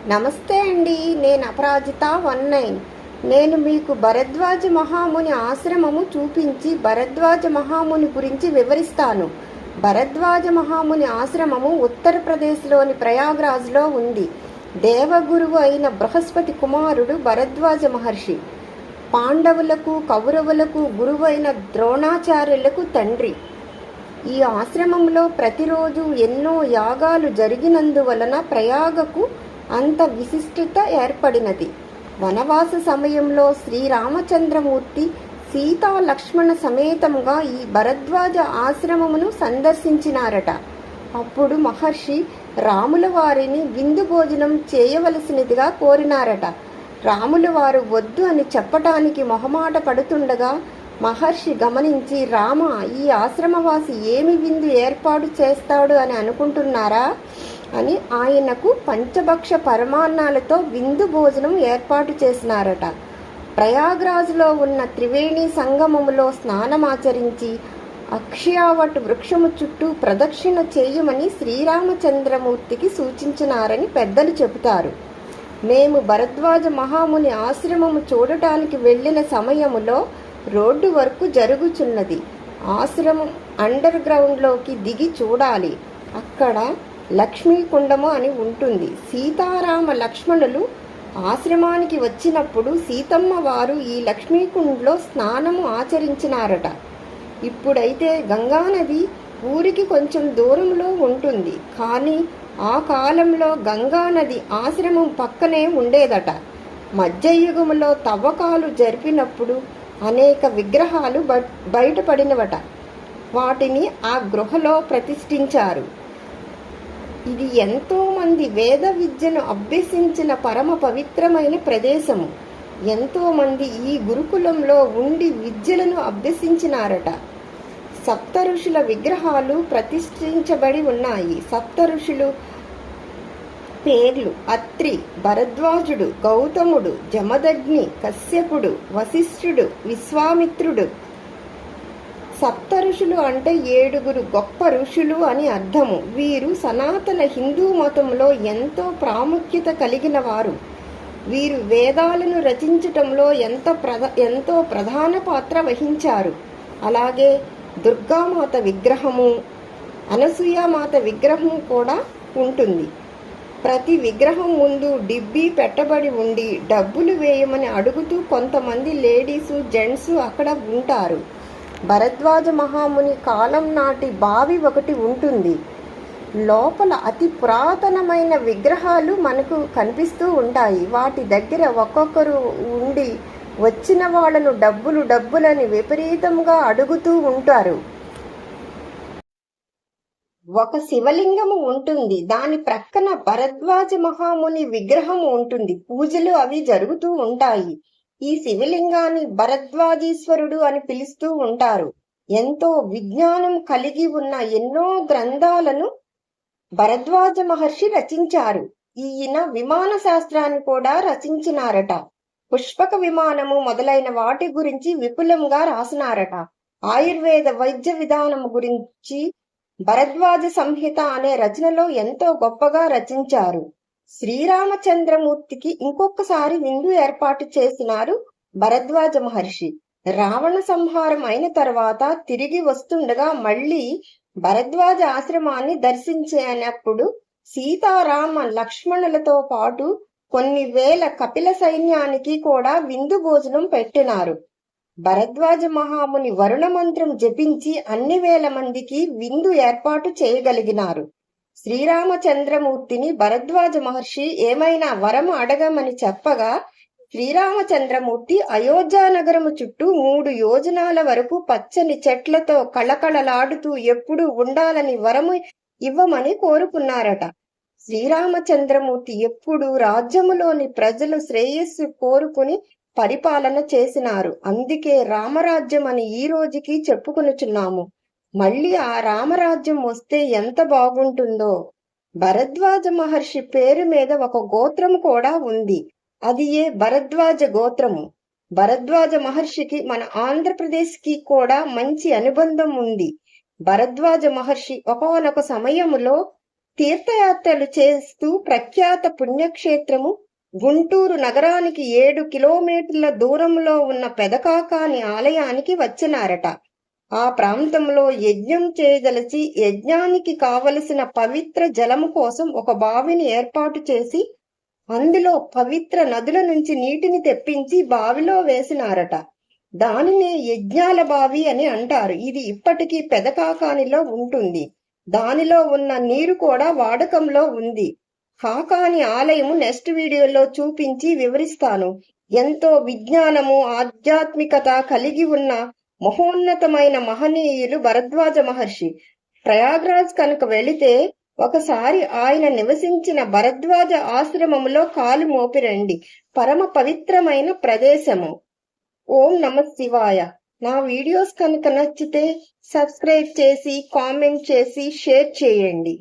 నమస్తే అండి. నేను అపరాజిత 19. నేను మీకు భరద్వాజ మహాముని ఆశ్రమము చూపించి భరద్వాజ మహాముని గురించి వివరిస్తాను. భరద్వాజ మహాముని ఆశ్రమము ఉత్తరప్రదేశ్లోని ప్రయాగ్రాజ్లో ఉంది. దేవగురువు అయిన బృహస్పతి కుమారుడు భరద్వాజ మహర్షి. పాండవులకు కౌరవులకు గురువైన ద్రోణాచార్యులకు తండ్రి. ఈ ఆశ్రమంలో ప్రతిరోజు ఎన్నో యాగాలు జరిగినందువలన ప్రయాగకు అంత విశిష్టత ఏర్పడినది. వనవాస సమయంలో శ్రీరామచంద్రమూర్తి సీతా లక్ష్మణ సమేతంగా ఈ భరద్వాజ ఆశ్రమమును సందర్శించినారట. అప్పుడు మహర్షి రాముల వారిని విందు భోజనం చేయవలసినదిగా కోరినారట. రాముల వారు వద్దు అని చెప్పటానికి మొహమాట పడుతుండగా మహర్షి గమనించి, రామ, ఈ ఆశ్రమవాసి ఏమి విందు ఏర్పాటు చేస్తాడు అని అనుకుంటున్నారా అని ఆయనకు పంచభక్ష పరమాన్నాలతో విందు భోజనం ఏర్పాటు చేసినారట. ప్రయాగ్రాజ్లో ఉన్న త్రివేణి సంగమములో స్నానమాచరించి అక్షయావట్ వృక్షము చుట్టూ ప్రదక్షిణ చేయమని శ్రీరామచంద్రమూర్తికి సూచించినారని పెద్దలు చెబుతారు. మేము భరద్వాజ మహాముని ఆశ్రమము చూడటానికి వెళ్ళిన సమయములో రోడ్డు వర్క్ జరుగుచున్నది. ఆశ్రమం అండర్ గ్రౌండ్లోకి దిగి చూడాలి. అక్కడ లక్ష్మీకుండము అని ఉంటుంది. సీతారామ లక్ష్మణులు ఆశ్రమానికి వచ్చినప్పుడు సీతమ్మ వారు ఈ లక్ష్మీకుండలో స్నానము ఆచరించినారట. ఇప్పుడైతే గంగానది ఊరికి కొంచెం దూరంలో ఉంటుంది. కానీ ఆ కాలంలో గంగానది ఆశ్రమం పక్కనే ఉండేదట. మధ్యయుగములో తవ్వకాలు జరిపినప్పుడు అనేక విగ్రహాలు బయటపడినవట. వాటిని ఆ గృహలో ప్రతిష్ఠించారు. ఇది ఎంతో మంది వేద విద్యను అభ్యసించిన పరమ పవిత్రమైన ప్రదేశము. ఎంతో మంది ఈ గురుకులంలో ఉండి విద్యలను అభ్యసించినారట. సప్త ఋషుల విగ్రహాలు ప్రతిష్ఠించబడి ఉన్నాయి. సప్త ఋషులు పేర్లు: అత్రి, భరద్వాజుడు, గౌతముడు, జమదగ్ని, కశ్యపుడు, వశిష్ఠుడు, విశ్వామిత్రుడు. సప్త ఋషులు అంటే 7 గొప్ప ఋషులు అని అర్థము. వీరు సనాతన హిందూ మతంలో ఎంతో ప్రాముఖ్యత కలిగిన వారు. వీరు వేదాలను రచించటంలో ఎంతో ప్రధాన పాత్ర వహించారు. అలాగే దుర్గామాత విగ్రహము, అనసూయామాత విగ్రహం కూడా ఉంటుంది. ప్రతి విగ్రహం ముందు డిబ్బీ పెట్టబడి ఉండి డబ్బులు వేయమని అడుగుతూ కొంతమంది లేడీసు, జెంట్స్ అక్కడ ఉంటారు. భరద్వాజ మహాముని కాలం నాటి బావి ఒకటి ఉంటుంది. లోపల అతి పురాతనమైన విగ్రహాలు మనకు కనిపిస్తూ ఉంటాయి. వాటి దగ్గర ఒక్కొక్కరు ఉండి వచ్చిన వాళ్ళను డబ్బులని విపరీతంగా అడుగుతూ ఉంటారు. ఒక శివలింగము ఉంటుంది. దాని ప్రక్కన భరద్వాజ మహాముని విగ్రహం ఉంటుంది. పూజలు అవి జరుగుతూ ఉంటాయి. ఈ శివలింగాన్ని భరద్వాజీశ్వరుడు అని పిలుస్తూ ఉంటారు. ఎంతో విజ్ఞానం కలిగి ఉన్న ఎన్నో గ్రంథాలను భరద్వాజ మహర్షి రచించారు. ఈయన విమాన శాస్త్రాన్ని కూడా రచించినారట. పుష్పక విమానము మొదలైన వాటి గురించి విపులంగా రాసినారట. ఆయుర్వేద వైద్య విధానము గురించి భరద్వాజ సంహిత అనే రచనలో ఎంతో గొప్పగా రచించారు. శ్రీరామచంద్రమూర్తికి ఇంకొకసారి విందు ఏర్పాటు చేసినారు భరద్వాజ మహర్షి. రావణ సంహారం అయిన తర్వాత తిరిగి వస్తుండగా మళ్ళీ భరద్వాజ ఆశ్రమాన్ని దర్శించినప్పుడు సీతారామ లక్ష్మణులతో పాటు కొన్ని వేల కపిల సైన్యానికి కూడా విందు భోజనం పెట్టినారు. భరద్వాజ మహాముని వరుణ మంత్రం జపించి అన్ని వేల మందికి విందు ఏర్పాటు చేయగలిగినారు. శ్రీరామచంద్రమూర్తిని భరద్వాజ మహర్షి ఏమైనా వరము అడగమని చెప్పగా శ్రీరామచంద్రమూర్తి అయోధ్య నగరము చుట్టూ 3 యోజనాల వరకు పచ్చని చెట్లతో కళకళలాడుతూ ఎప్పుడూ ఉండాలని వరము ఇవ్వమని కోరుకున్నారట. శ్రీరామచంద్రమూర్తి ఎప్పుడూ రాజ్యములోని ప్రజలు శ్రేయస్సు కోరుకుని పరిపాలన చేసినారు. అందుకే రామరాజ్యం అని ఈ రోజుకి చెప్పుకొనుచున్నాము. మళ్ళీ ఆ రామరాజ్యం వస్తే ఎంత బాగుంటుందో. భరద్వాజ మహర్షి పేరు మీద ఒక గోత్రము కూడా ఉంది. అది ఏ భరద్వాజ గోత్రము. భరద్వాజ మహర్షికి మన ఆంధ్రప్రదేశ్ కి కూడా మంచి అనుబంధం ఉంది. భరద్వాజ మహర్షి ఒకానొక సమయములో తీర్థయాత్రలు చేస్తూ ప్రఖ్యాత పుణ్యక్షేత్రము గుంటూరు నగరానికి 7 కిలోమీటర్ల దూరంలో ఉన్న పెదకాకాని ఆలయానికి వచ్చినారట. ఆ ప్రాంతంలో యజ్ఞం చేయదలచి యజ్ఞానికి కావలసిన పవిత్ర జలము కోసం ఒక బావిని ఏర్పాటు చేసి అందులో పవిత్ర నదుల నుంచి నీటిని తెప్పించి బావిలో వేసినారట. దానినే యజ్ఞాల బావి అని అంటారు. ఇది ఇప్పటికీ పెదకాకానిలో ఉంటుంది. దానిలో ఉన్న నీరు కూడా వాడకంలో ఉంది. కాకాని ఆలయము నెక్స్ట్ వీడియోలో చూపించి వివరిస్తాను. ఎంతో విజ్ఞానము ఆధ్యాత్మికత కలిగి ఉన్న మహోన్నతమైన మహనీయులు భరద్వాజ మహర్షి. ప్రయాగ్రాజ్ కనుక వెళితే ఒకసారి ఆయన నివసించిన భరద్వాజ ఆశ్రమములో కాలు మోపిరండి. పరమ పవిత్రమైన ప్రదేశము. ఓం నమః శివాయ. నా వీడియోస్ కనుక నచ్చితే సబ్స్క్రైబ్ చేసి కామెంట్ చేసి షేర్ చేయండి.